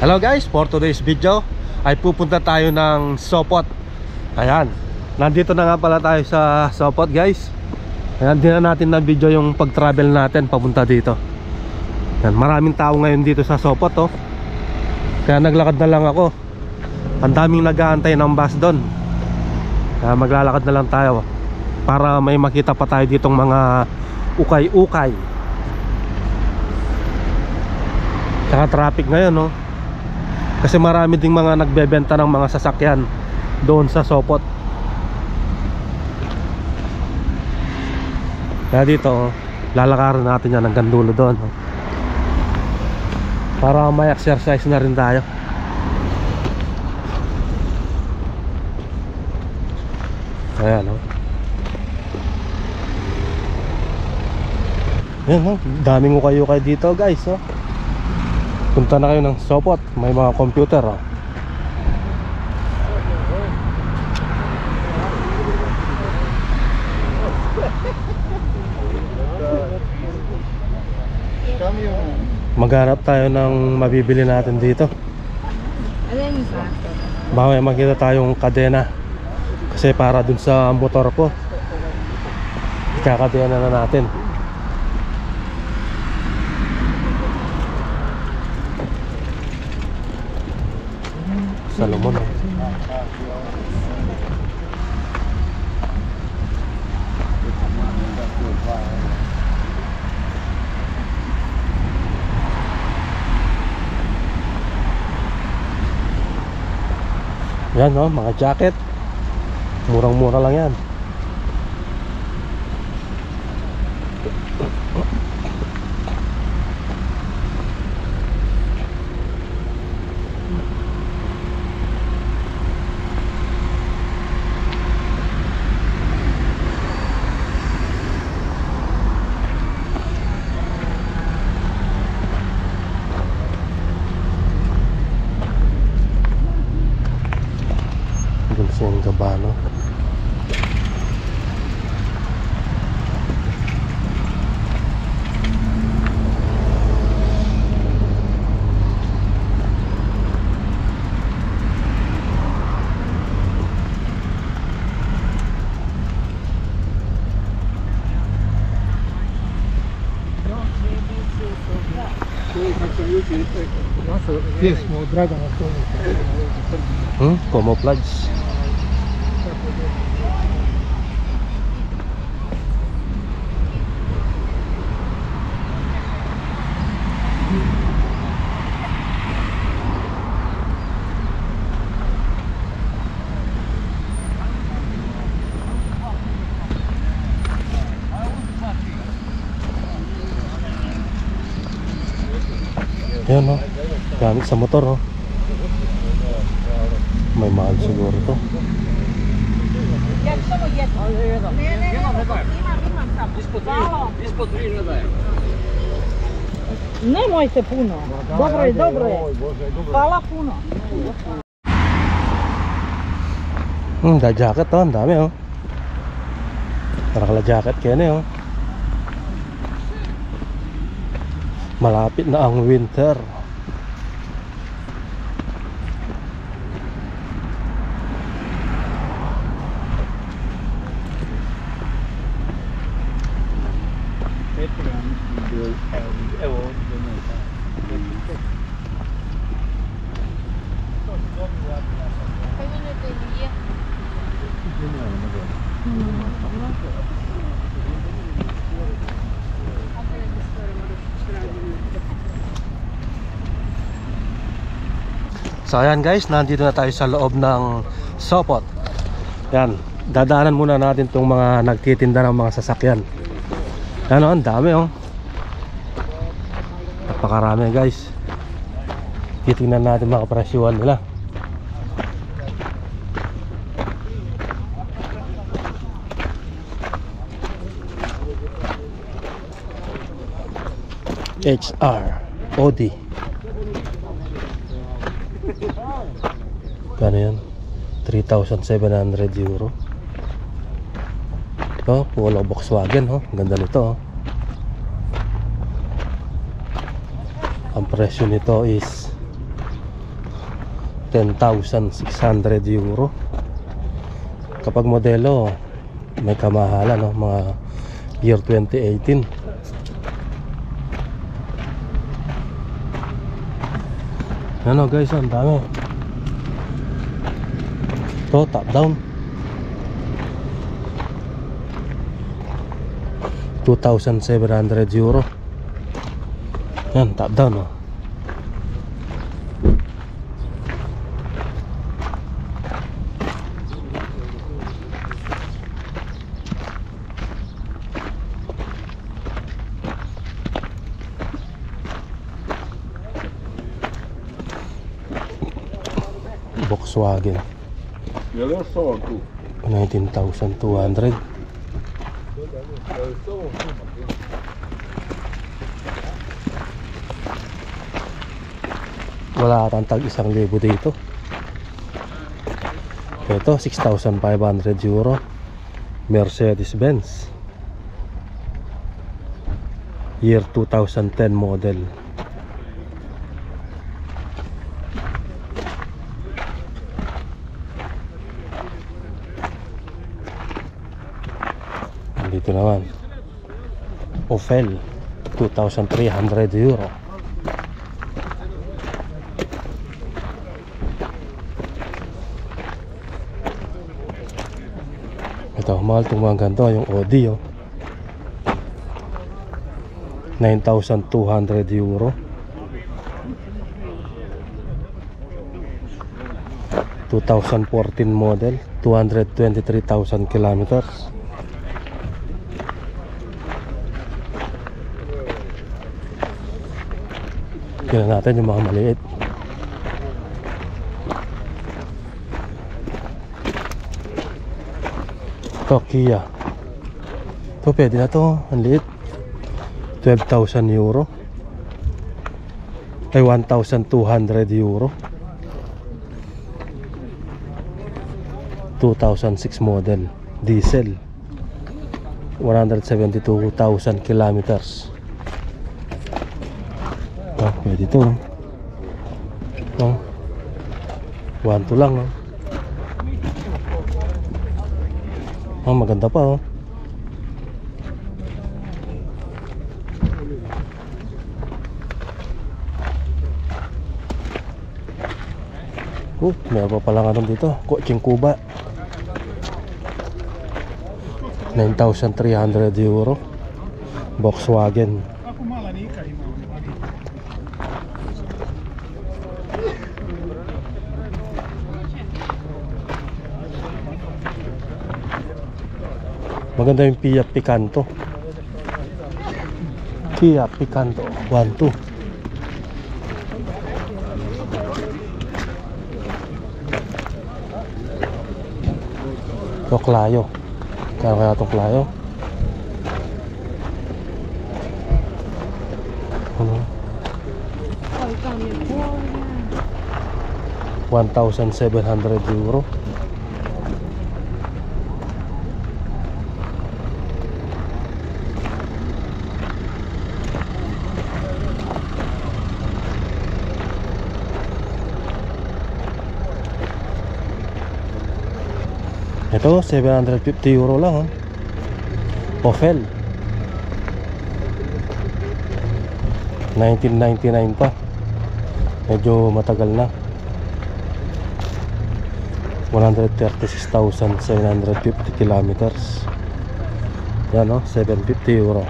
Hello guys, for today's video ay pupunta tayo ng Sopot. Ayan, nandito na nga pala tayo sa Sopot guys. Ayan, di na natin na video yung pag-travel natin papunta dito. Ayan, maraming tao ngayon dito sa Sopot oh. Kaya naglakad na lang ako. Ang daming nag-aantay ng bus doon. Kaya maglalakad na lang tayo para may makita pa tayo ditong mga ukay-ukay. Tsaka traffic ngayon no, kasi marami ding mga nagbebenta ng mga sasakyan doon sa Sopot. Kaya dito lalakarin natin yan hanggang dulo doon para may exercise na rin tayo. Ayan o. Ayan o, daming ukay-ukay dito guys o. Punta na kayo ng Sopot, may mga computer oh. Maghanap tayo ng mabibili natin dito. Baka may makita tayong kadena, kasi para dun sa motor ko, kakadena na natin. Salomon oh. Yan oh, mga jacket. Murang-mura lang yan. Yung Gabano. Camouflage. Ayan o, gamit sa motor o. May mahal siguro to. Nemojte puno. Dobro je, dobro je. Hvala puno. Da jacket to, ang dami o. Para kala jacket kaya na o. Malapit na ang winter. So ayan guys, nandito na tayo sa loob ng Sopot. Yan, dadaanan muna natin itong mga nagtitinda ng mga sasakyan. Yan o, ang dami o. Napakarami guys. Titingnan natin mga presyuhan nila. HR Audi. Kano yan? 3,700 euro. Oh, polo Volkswagen oh. Ganda nito oh. Ang presyo nito is 10,600 euro. Kapag modelo may kamahalan, no? Mga year 2018. Ano guys, ang dami. Ito, top down 2,700 euro. Yan, top down, oh. Volkswagen 19,200. Wala atang tag 1,000 dito. Ito 6,500 euro. Mercedes-Benz year 2010 model. Dito naman Opel 2,300 euro. Ito, mahal itong mga ganito, yung Audi, oh. 9,200 euro. 2014 model, 223,000 kilometers. Tignan natin yung mga maliit. Ito, Kia. Ito, pwede na to. Ang liit. 12,000 euro. Ay, 1,200 euro. 2006 model. Diesel. 172,000 kilometers. Oh, pwede ito. Oh. 1,2 lang, oh. Oh, maganda pa, oh. Meron pa pala nga dito, Koching Kuba. 9,300 euro. Volkswagen. Maganda yung Kia Picanto. Kia Picanto 1.2. Ito Clio. Kaya kaya itong Clio. Ano? 1,700 euro. Ito 750 euro lang, oh. Opel 1999 pa. Medyo matagal na. 136,750 kilometers. Yan, oh, 750 euro.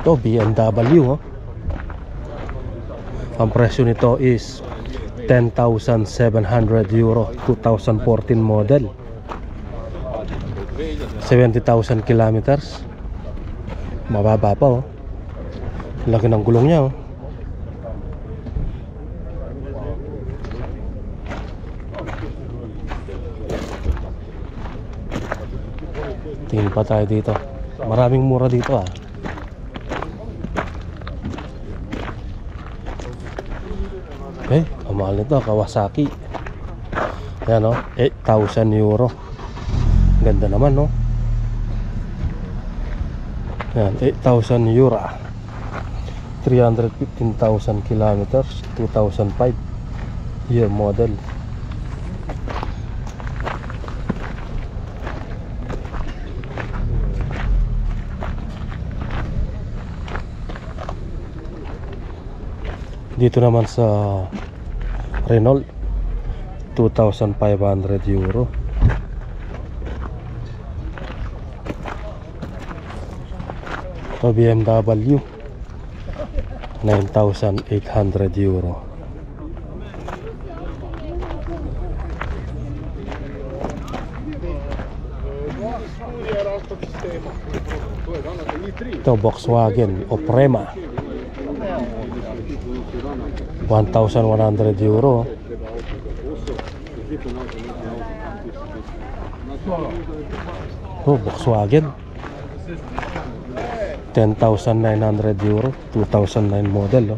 Ito BMW, oh. Ang presyo nito is 10,700 euro. 2014 model. 70,000 kilometers. Mababa pa, oh. Laki ng gulong niya, oh. Tingin pa tayo dito. Maraming mura dito, ah. Okay, ang mahal nito, Kawasaki. Yan, oh, 8,000 euro. Ganda naman, no? Yan, 8,000 euro. 315,000 kilometers, 2005 year model. Dito naman sa Renault, 2,500 euro. Ito BMW, 9,800 euro. Ito Volkswagen Oprema, 1,100 euro. Oh, Volkswagen 10,900 euro, 2009 model.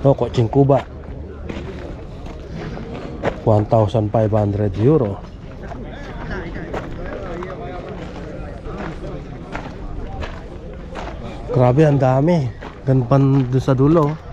Oh, kotseng Kuba, 1,500 euro. Grabe, ang dami. Ganpan doon sa dulo.